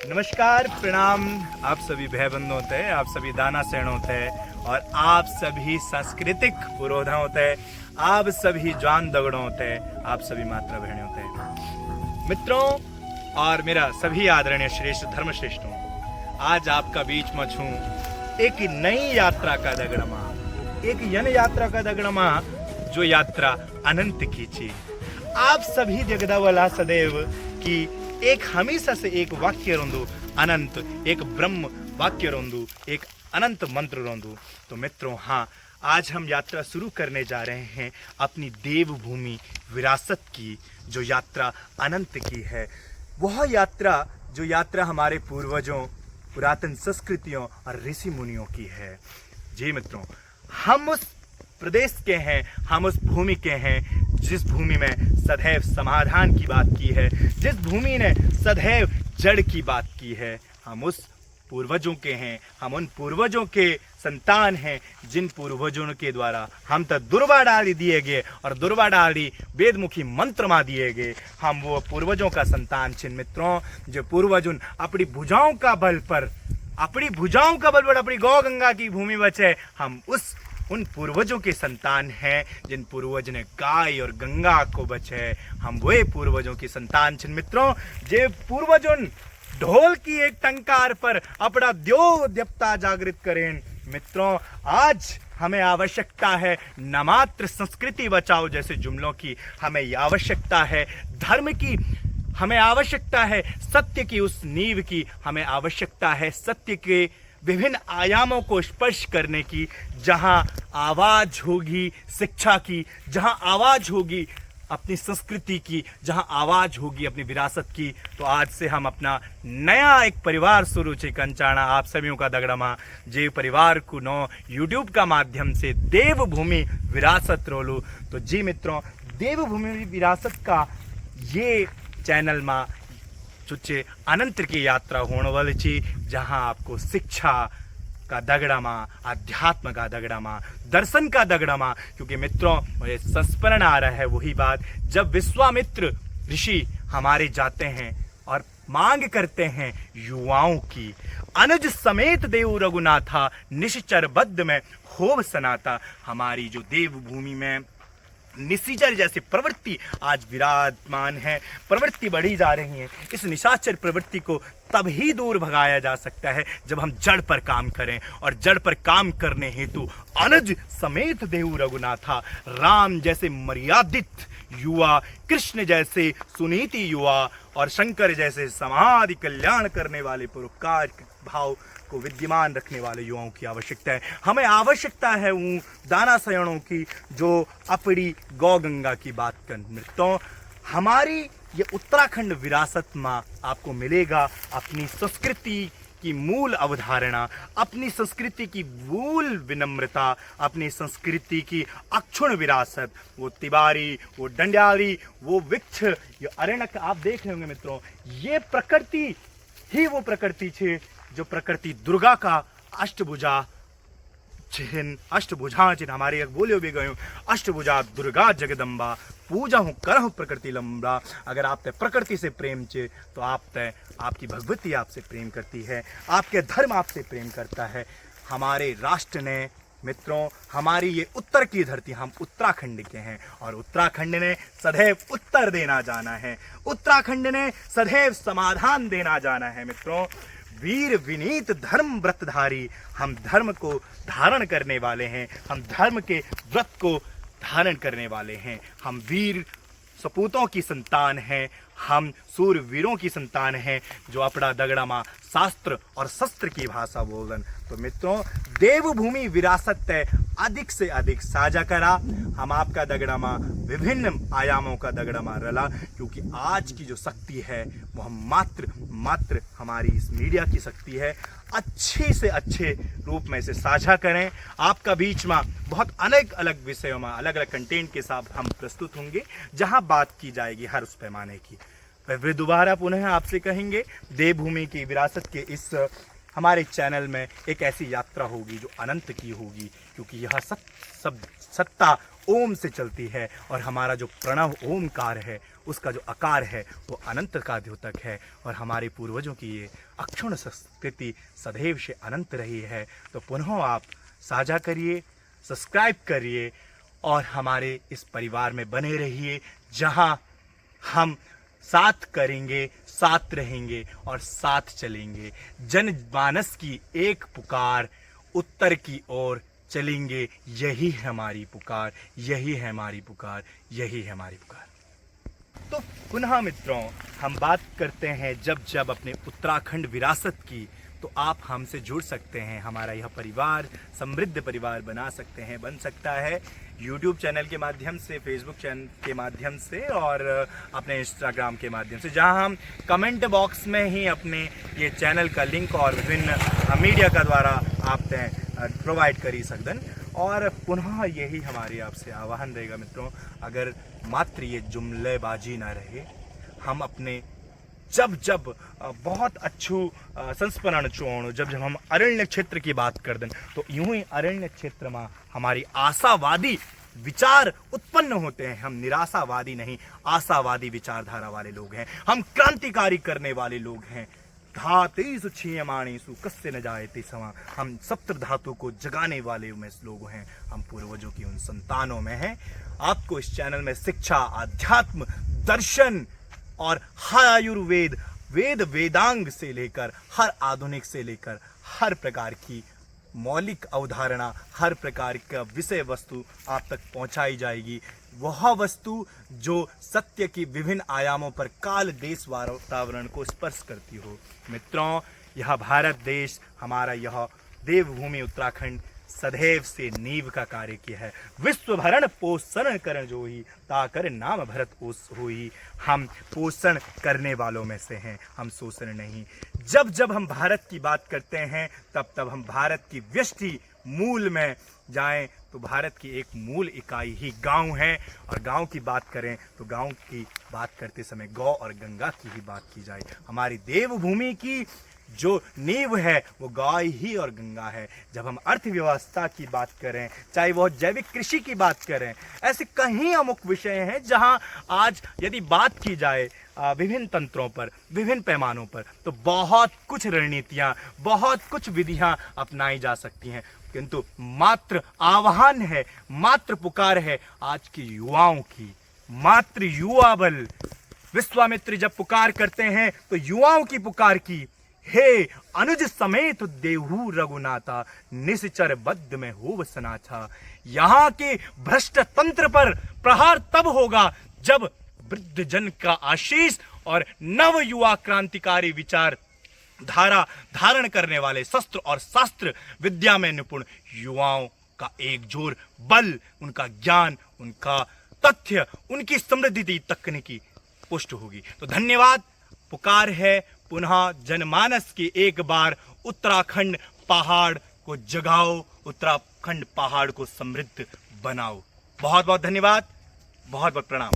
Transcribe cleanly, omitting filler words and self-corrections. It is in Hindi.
नमस्कार, प्रणाम आप सभी भाई बंधु होते हैं, आप सभी दाना सेण होते हैं और आप सभी सांस्कृतिक पुरोधा होते हैं, आप सभी जान दगड़ों होते हैं, आप सभी मात्रा बहने होते हैं मित्रों और मेरा सभी आदरणीय श्रेष्ठ धर्मश्रेष्ठों। आज आपका बीच में छूं एक नई यात्रा का दगड़मा, एक यन यात्रा का दगड़मा जो यात्रा अनंत की थी। आप सभी जगदावला सदैव की एक हमेशा से एक वाक्य रोंदू अनंत, एक ब्रह्म वाक्य रोंदू, एक अनंत मंत्र रोंदू। तो मित्रों, हाँ, आज हम यात्रा शुरू करने जा रहे हैं अपनी देवभूमि विरासत की, जो यात्रा अनंत की है। वह यात्रा जो यात्रा हमारे पूर्वजों, पुरातन संस्कृतियों और ऋषि मुनियों की है। जी मित्रों, हम उस प्रदेश के हैं, हम उस भूमि के हैं जिस भूमि में सदैव समाधान की बात की है, जिस भूमि ने सदैव जड़ की बात की है। हम उस पूर्वजों के हैं, हम उन पूर्वजों के संतान हैं जिन पूर्वजों के द्वारा हम तो दुर्वा डाली दिए गए और दुर्वा डाली वेदमुखी मंत्र मा दिए गए। हम वो पूर्वजों का संतान छिन मित्रों, जो पूर्वजों अपनी भुजाओं का बल पर अपनी गौ गंगा की भूमि बचे। हम उन पूर्वजों के संतान हैं जिन पूर्वज ने गाय और गंगा को बचे। हम वे पूर्वजों की संतान छिन मित्रों, जे पूर्वजों ढोल की एक टंकार पर अपना द्यो देवता जागृत करें। मित्रों, आज हमें आवश्यकता है न मात्र संस्कृति बचाओ जैसे जुमलों की, हमें आवश्यकता है धर्म की, हमें आवश्यकता है सत्य की उस नींव की, हमें आवश्यकता है सत्य के विभिन्न आयामों को स्पर्श करने की, जहां आवाज होगी शिक्षा की, जहां आवाज होगी अपनी संस्कृति की, जहां आवाज होगी अपनी विरासत की। तो आज से हम अपना नया एक परिवार शुरू छे कंचाणा आप सभी का दगड़मा, जे परिवार को नो यूट्यूब का माध्यम से देवभूमि विरासत रोलू। तो जी मित्रों, देवभूमि विरासत का ये चैनल में चुच्चे अनंत की यात्रा होने वाली थी, जहां आपको शिक्षा का दगड़ामा, अध्यात्म का दगड़ामा, दर्शन का दगड़ामा। क्योंकि मित्रों, मुझे संस्मरण आ रहा है वही बात, जब विश्वामित्र ऋषि हमारे जाते हैं और मांग करते हैं युवाओं की, अनुज समेत देव रघुनाथा निश्चर बद्ध में होव सनाता। हमारी जो देवभूमि में निशाचर जैसी प्रवृत्ति आज विराजमान है, प्रवृत्ति बढ़ी जा रही है। इस निशाचर प्रवृत्ति को तभी दूर भगाया जा सकता है जब हम जड़ पर काम करें, और जड़ पर काम करने हेतु अनुज समेत देव रघुनाथा, राम जैसे मर्यादित युवा, कृष्ण जैसे सुनीति युवा और शंकर जैसे समाधि कल्याण करने वाले परोपकार भाव को विद्यमान रखने वाले युवाओं की आवश्यकता है। हमें आवश्यकता है उन दाना सयणों की जो अपनी गौ गंगा की बात कर। मित्रों, हमारी ये उत्तराखंड विरासत में आपको मिलेगा अपनी संस्कृति की मूल अवधारणा, अपनी संस्कृति की मूल विनम्रता, अपनी संस्कृति की अक्षुण विरासत। वो तिवारी, वो डंडियारी, वो वृक्ष, ये अरण्यक आप देख रहे होंगे मित्रों, ये प्रकृति ही वो प्रकृति छे जो प्रकृति दुर्गा का अष्टभुजा चिन्ह हमारे एक बोलियो भी गयो, अष्टभुजा दुर्गा जगदम्बा पूजा हूँ करहु प्रकृति लंबा। अगर आप प्रकृति से प्रेम चे तो आपकी भगवती आपसे प्रेम करती है, आपके धर्म आपसे प्रेम करता है। हमारे राष्ट्र ने मित्रों, हमारी ये उत्तर की धरती, हम उत्तराखंड के हैं और उत्तराखंड ने सदैव उत्तर देना जाना है, उत्तराखंड ने सदैव समाधान देना जाना है। मित्रों, वीर विनीत धर्म व्रतधारी, हम धर्म को धारण करने वाले हैं, हम धर्म के व्रत को धारण करने वाले हैं। हम वीर सपूतों की संतान हैं, हम सूरवीरों की संतान हैं जो अपना दगड़ामा शास्त्र और शस्त्र की भाषा बोलन। तो मित्रों, देवभूमि विरासत अधिक से अधिक साझा करा। हम आपका दगड़ामा विभिन्न आयामों का दगड़ामा रला, क्योंकि आज की जो शक्ति है वो हम मात्र हमारी इस मीडिया की शक्ति है। अच्छे से अच्छे रूप में इसे साझा करें। आपका बीच में बहुत अलग अलग विषयों में अलग अलग कंटेंट के साथ हम प्रस्तुत होंगे, जहां बात की जाएगी हर उस पैमाने की। वे दोबारा पुनः आपसे कहेंगे, देवभूमि की विरासत के इस हमारे चैनल में एक ऐसी यात्रा होगी जो अनंत की होगी, क्योंकि यह सब सत्ता ओम से चलती है और हमारा जो प्रणव ओमकार है उसका जो आकार है वो अनंत का द्योतक है और हमारे पूर्वजों की ये अक्षुण्ण संस्कृति सदैव से अनंत रही है। तो पुनः आप साझा करिए, सब्सक्राइब करिए और हमारे इस परिवार में बने रहिए, जहां हम साथ करेंगे, साथ रहेंगे और साथ चलेंगे। जनमानस की एक पुकार, उत्तर की ओर चलेंगे, यही है हमारी पुकार, यही है हमारी पुकार, यही है हमारी पुकार। तो पुनः मित्रों, हम बात करते हैं जब जब अपने उत्तराखंड विरासत की, तो आप हमसे जुड़ सकते हैं। हमारा यह परिवार समृद्ध परिवार बना सकते हैं, बन सकता है YouTube चैनल के माध्यम से, Facebook चैनल के माध्यम से और अपने Instagram के माध्यम से, जहां हम कमेंट बॉक्स में ही अपने ये चैनल का लिंक और विभिन्न मीडिया का द्वारा आप प्रोवाइड करी सकदन। और पुनः यही हमारी आपसे आह्वान रहेगा मित्रों, अगर मात्र ये जुमलेबाजी ना रहे, हम अपने जब जब बहुत अच्छू संस्मरण चोण, जब जब हम अरण्य क्षेत्र की बात कर दें, तो यूं ही अरण्य क्षेत्र में हमारी आशावादी विचार उत्पन्न होते हैं। हम निराशावादी नहीं, आशावादी विचारधारा वाले लोग हैं। हम क्रांतिकारी करने वाले लोग हैं। धातेषु क्षीयमाणेषु कस्य न जायते समा, हम सप्त धातु को जगाने वाले में लोग हैं। हम पूर्वजों की उन संतानों में हैं। आपको इस चैनल में शिक्षा, आध्यात्म, दर्शन और हर आयुर्वेद, वेद वेदांग से लेकर हर आधुनिक से लेकर हर प्रकार की मौलिक अवधारणा, हर प्रकार का विषय वस्तु आप तक पहुंचाई जाएगी। वह वस्तु जो सत्य की विभिन्न आयामों पर काल देश वातावरण को स्पर्श करती हो। मित्रों, यह भारत देश, हमारा यह देवभूमि उत्तराखंड सदैव से नींव का कार्य किया है। विश्व भरण पोषण करण जो ही ताकर नाम भरत ओस होई। हम पोषण करने वालों में से हैं, हम शोषण नहीं। जब जब हम भारत की बात करते हैं, तब तब हम भारत की व्यष्टि मूल में जाएं, तो भारत की एक मूल इकाई ही गांव है। और गांव की बात करें तो गांव की बात करते समय गौ और गंगा की ही बात की जाए। हमारी देवभूमि की जो नींव है वो गाय ही और गंगा है। जब हम अर्थव्यवस्था की बात करें, चाहे वो जैविक कृषि की बात करें, ऐसे कई अमुक विषय हैं जहां आज यदि बात की जाए विभिन्न तंत्रों पर, विभिन्न पैमानों पर, तो बहुत कुछ रणनीतियां, बहुत कुछ विधियां अपनाई जा सकती हैं। किंतु मात्र आह्वान है, मात्र पुकार है आज के युवाओं की, मात्र युवा बल। विश्वामित्र जब पुकार करते हैं तो युवाओं की पुकार की, हे अनुज समेत देहु रघुनाथा, निश्चर बद्ध में हो सनाथा। यहाँ के भ्रष्ट तंत्र पर प्रहार तब होगा जब वृद्ध जन का आशीष और नव युवा क्रांतिकारी विचार धारा धारण करने वाले शस्त्र और शास्त्र विद्या में निपुण युवाओं का एक जोर बल, उनका ज्ञान, उनका तथ्य, उनकी समृद्धि तकनीकी पुष्ट होगी। तो धन्यवाद। पुकार है पुनः जनमानस की, एक बार उत्तराखंड पहाड़ को जगाओ, उत्तराखंड पहाड़ को समृद्ध बनाओ। बहुत बहुत धन्यवाद, बहुत बहुत प्रणाम।